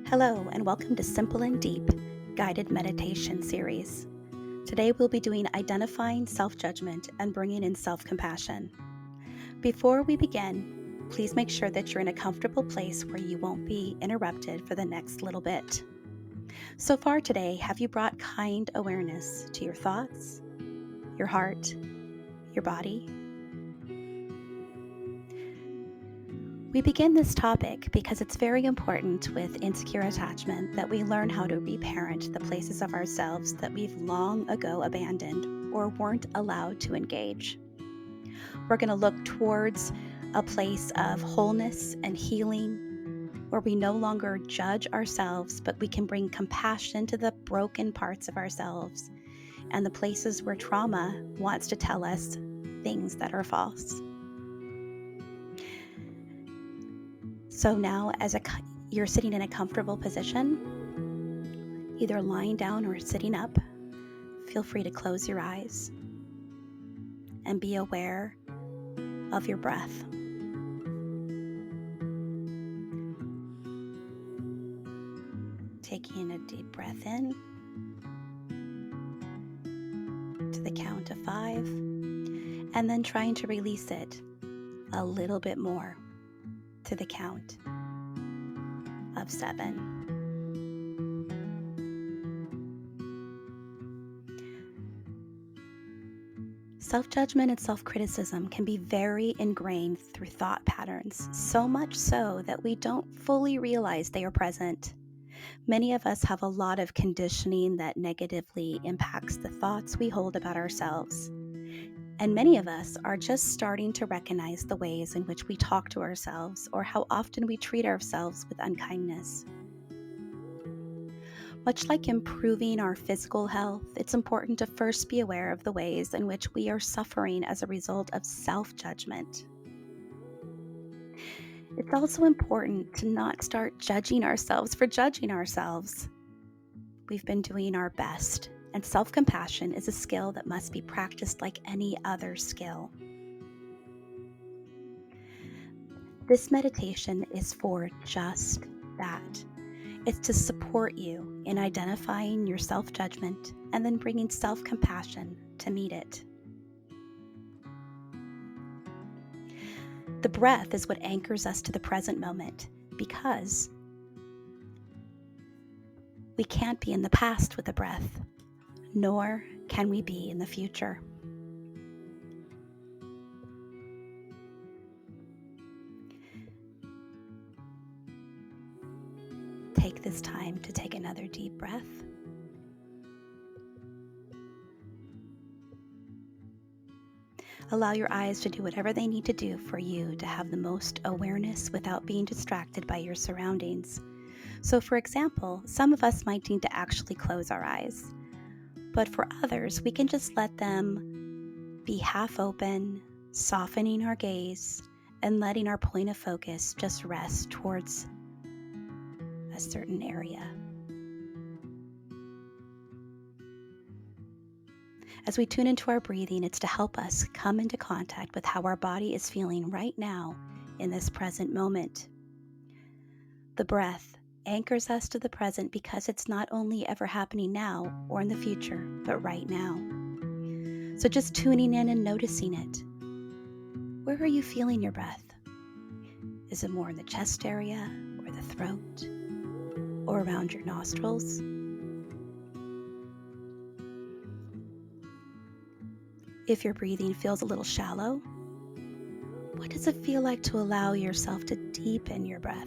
Hello, and welcome to Simple and Deep Guided Meditation Series. Today we'll be doing identifying self-judgment and bringing in self-compassion. Before we begin, please make sure that you're in a comfortable place where you won't be interrupted for the next little bit. So far today, have you brought kind awareness to your thoughts, your heart, your body? We begin this topic because it's very important with insecure attachment that we learn how to reparent the places of ourselves that we've long ago abandoned or weren't allowed to engage. We're going to look towards a place of wholeness and healing where we no longer judge ourselves, but we can bring compassion to the broken parts of ourselves and the places where trauma wants to tell us things that are false. So now, as you're sitting in a comfortable position, either lying down or sitting up, feel free to close your eyes and be aware of your breath. Taking a deep breath in to the count of 5, and then trying to release it a little bit more to the count of 7. Self-judgment and self-criticism can be very ingrained through thought patterns, so much so that we don't fully realize they are present. Many of us have a lot of conditioning that negatively impacts the thoughts we hold about ourselves. And many of us are just starting to recognize the ways in which we talk to ourselves or how often we treat ourselves with unkindness. Much like improving our physical health, it's important to first be aware of the ways in which we are suffering as a result of self-judgment. It's also important to not start judging ourselves for judging ourselves. We've been doing our best, and self-compassion is a skill that must be practiced like any other skill. This meditation is for just that. It's to support you in identifying your self-judgment and then bringing self-compassion to meet it. The breath is what anchors us to the present moment because we can't be in the past with the breath, nor can we be in the future. Take this time to take another deep breath. Allow your eyes to do whatever they need to do for you to have the most awareness without being distracted by your surroundings. So, for example, some of us might need to actually close our eyes, but for others, we can just let them be half open, softening our gaze, and letting our point of focus just rest towards a certain area. As we tune into our breathing, it's to help us come into contact with how our body is feeling right now in this present moment. The breath anchors us to the present because it's not only ever happening now or in the future, but right now. So just tuning in and noticing it. Where are you feeling your breath? Is it more in the chest area or the throat or around your nostrils? If your breathing feels a little shallow, what does it feel like to allow yourself to deepen your breath?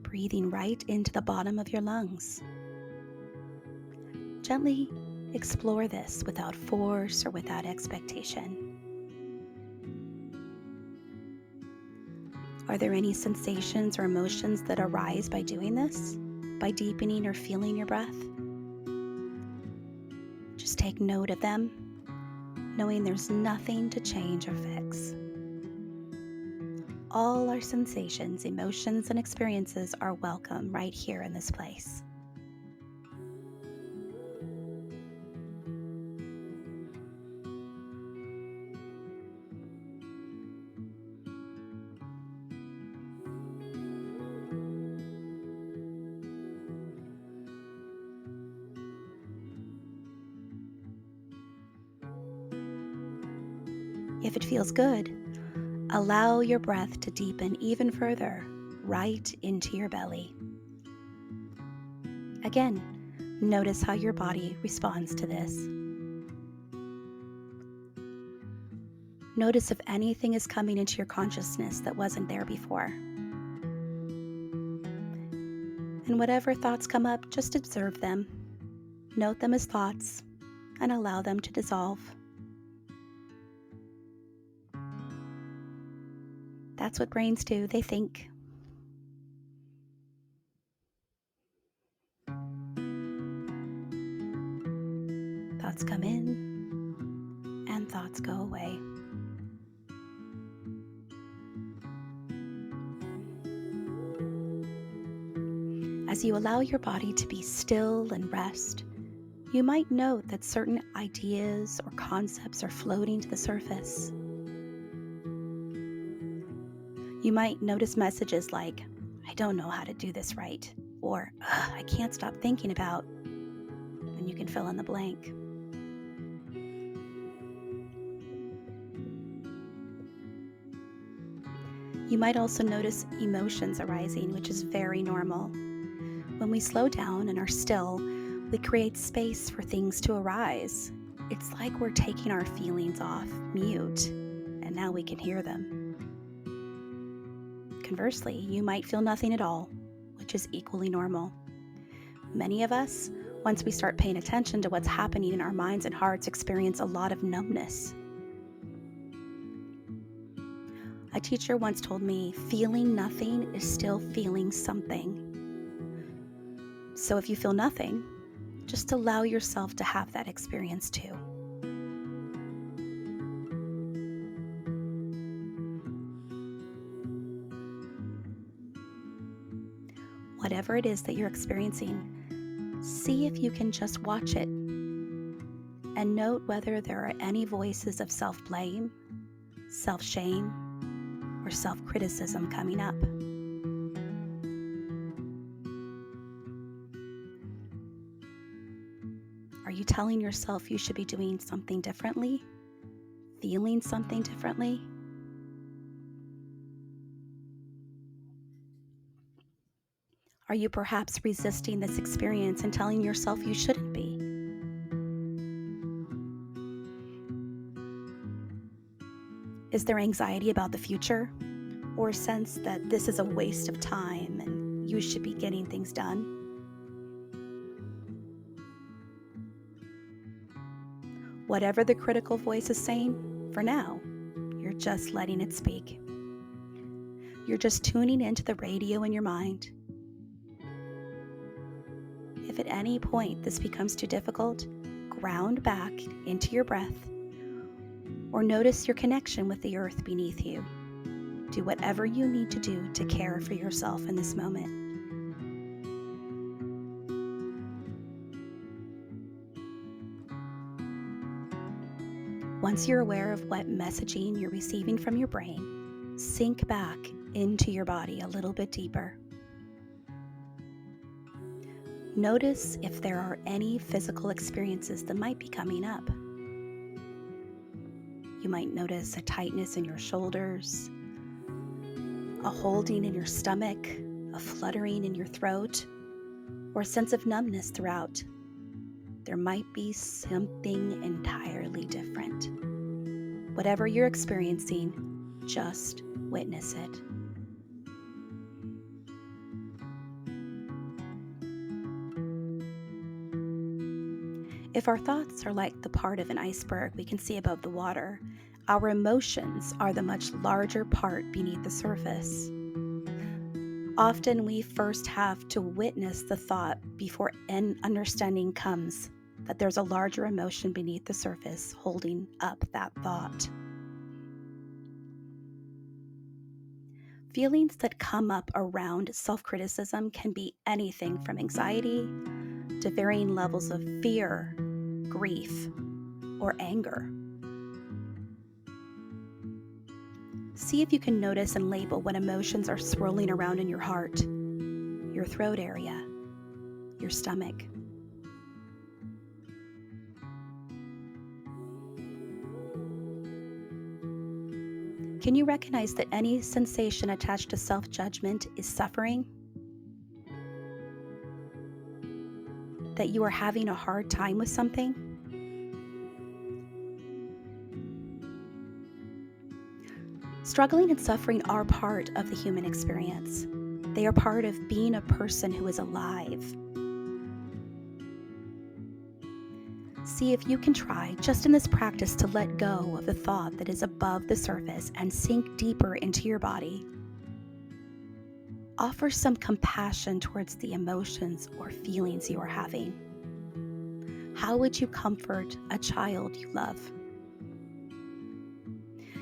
Breathing right into the bottom of your lungs. Gently explore this without force or without expectation. Are there any sensations or emotions that arise by doing this? By deepening or feeling your breath? Just take note of them, knowing there's nothing to change or fix. All our sensations, emotions, and experiences are welcome right here in this place. If it feels good, allow your breath to deepen even further, right into your belly. Again, notice how your body responds to this. Notice if anything is coming into your consciousness that wasn't there before. And whatever thoughts come up, just observe them, note them as thoughts, and allow them to dissolve. That's what brains do, they think. Thoughts come in, and thoughts go away. As you allow your body to be still and rest, you might note that certain ideas or concepts are floating to the surface. You might notice messages like, "I don't know how to do this right," or "I can't stop thinking about," and you can fill in the blank. You might also notice emotions arising, which is very normal. When we slow down and are still, we create space for things to arise. It's like we're taking our feelings off mute, and now we can hear them. Conversely, you might feel nothing at all, which is equally normal. Many of us, once we start paying attention to what's happening in our minds and hearts, experience a lot of numbness. A teacher once told me, feeling nothing is still feeling something. So if you feel nothing, just allow yourself to have that experience too. Whatever it is that you're experiencing, see if you can just watch it and note whether there are any voices of self-blame, self-shame, or self-criticism coming up. Are you telling yourself you should be doing something differently? Feeling something differently? Are you perhaps resisting this experience and telling yourself you shouldn't be? Is there anxiety about the future, or a sense that this is a waste of time and you should be getting things done? Whatever the critical voice is saying, for now, you're just letting it speak. You're just tuning into the radio in your mind. If at any point this becomes too difficult, ground back into your breath or notice your connection with the earth beneath you. Do whatever you need to do to care for yourself in this moment. Once you're aware of what messaging you're receiving from your brain, sink back into your body a little bit deeper. Notice if there are any physical experiences that might be coming up. You might notice a tightness in your shoulders, a holding in your stomach, a fluttering in your throat, or a sense of numbness throughout. There might be something entirely different. Whatever you're experiencing, just witness it. If our thoughts are like the part of an iceberg we can see above the water, our emotions are the much larger part beneath the surface. Often we first have to witness the thought before an understanding comes that there's a larger emotion beneath the surface holding up that thought. Feelings that come up around self-criticism can be anything from anxiety to varying levels of fear, grief, or anger. See if you can notice and label when emotions are swirling around in your heart, your throat area, your stomach. Can you recognize that any sensation attached to self-judgment is suffering? That you are having a hard time with something? Struggling and suffering are part of the human experience. They are part of being a person who is alive. See if you can try, just in this practice, to let go of the thought that is above the surface and sink deeper into your body. Offer some compassion towards the emotions or feelings you are having. How would you comfort a child you love?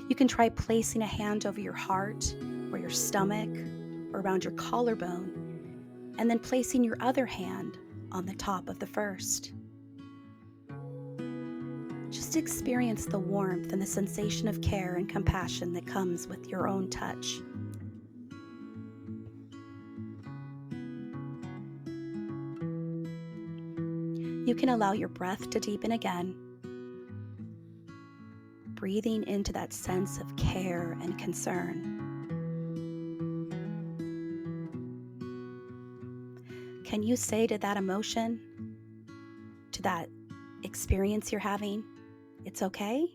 You can try placing a hand over your heart or your stomach or around your collarbone, and then placing your other hand on the top of the first. Just experience the warmth and the sensation of care and compassion that comes with your own touch. You can allow your breath to deepen again, breathing into that sense of care and concern. Can you say to that emotion, to that experience you're having, it's okay?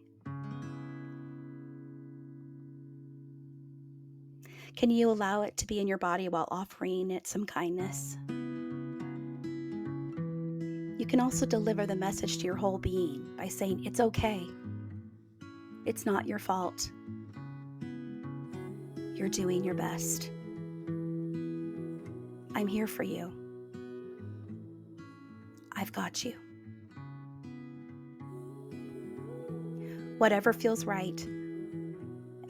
Can you allow it to be in your body while offering it some kindness? You can also deliver the message to your whole being by saying, it's okay. It's not your fault. You're doing your best. I'm here for you. I've got you. Whatever feels right.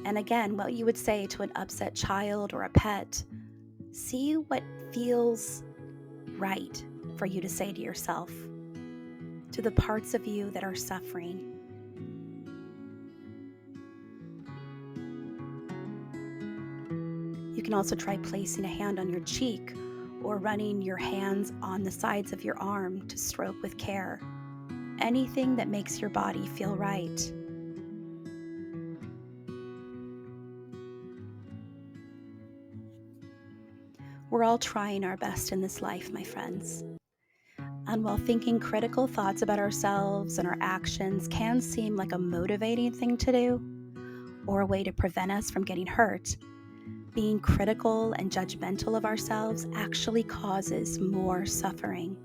And again, what you would say to an upset child or a pet, see what feels right for you to say to yourself, to the parts of you that are suffering. You can also try placing a hand on your cheek or running your hands on the sides of your arm to stroke with care. Anything that makes your body feel right. We're all trying our best in this life, my friends. And while thinking critical thoughts about ourselves and our actions can seem like a motivating thing to do, or a way to prevent us from getting hurt, being critical and judgmental of ourselves actually causes more suffering.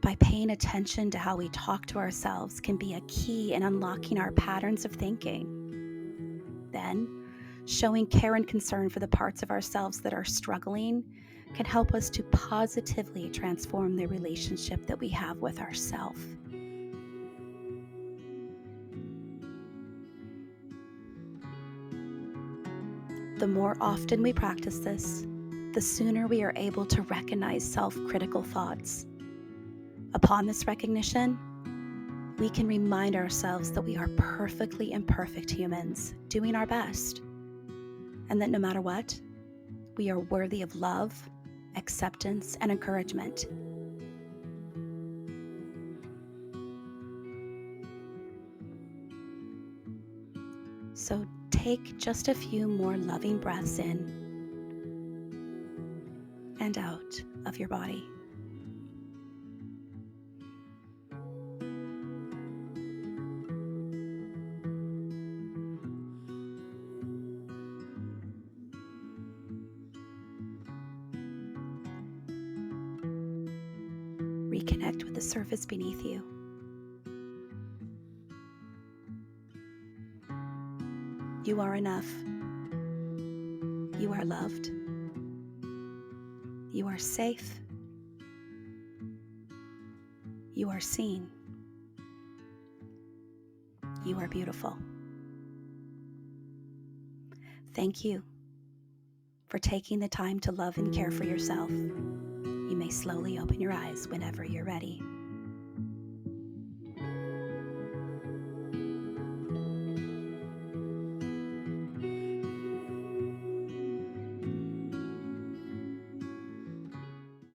By paying attention to how we talk to ourselves can be a key in unlocking our patterns of thinking. Then, showing care and concern for the parts of ourselves that are struggling can help us to positively transform the relationship that we have with ourselves. The more often we practice this, the sooner we are able to recognize self-critical thoughts. Upon this recognition, we can remind ourselves that we are perfectly imperfect humans doing our best, and that no matter what, we are worthy of love, acceptance, and encouragement. So take just a few more loving breaths in and out of your body. Reconnect with the surface beneath you. You are enough. You are loved. You are safe. You are seen. You are beautiful. Thank you for taking the time to love and care for yourself. You may slowly open your eyes whenever you're ready.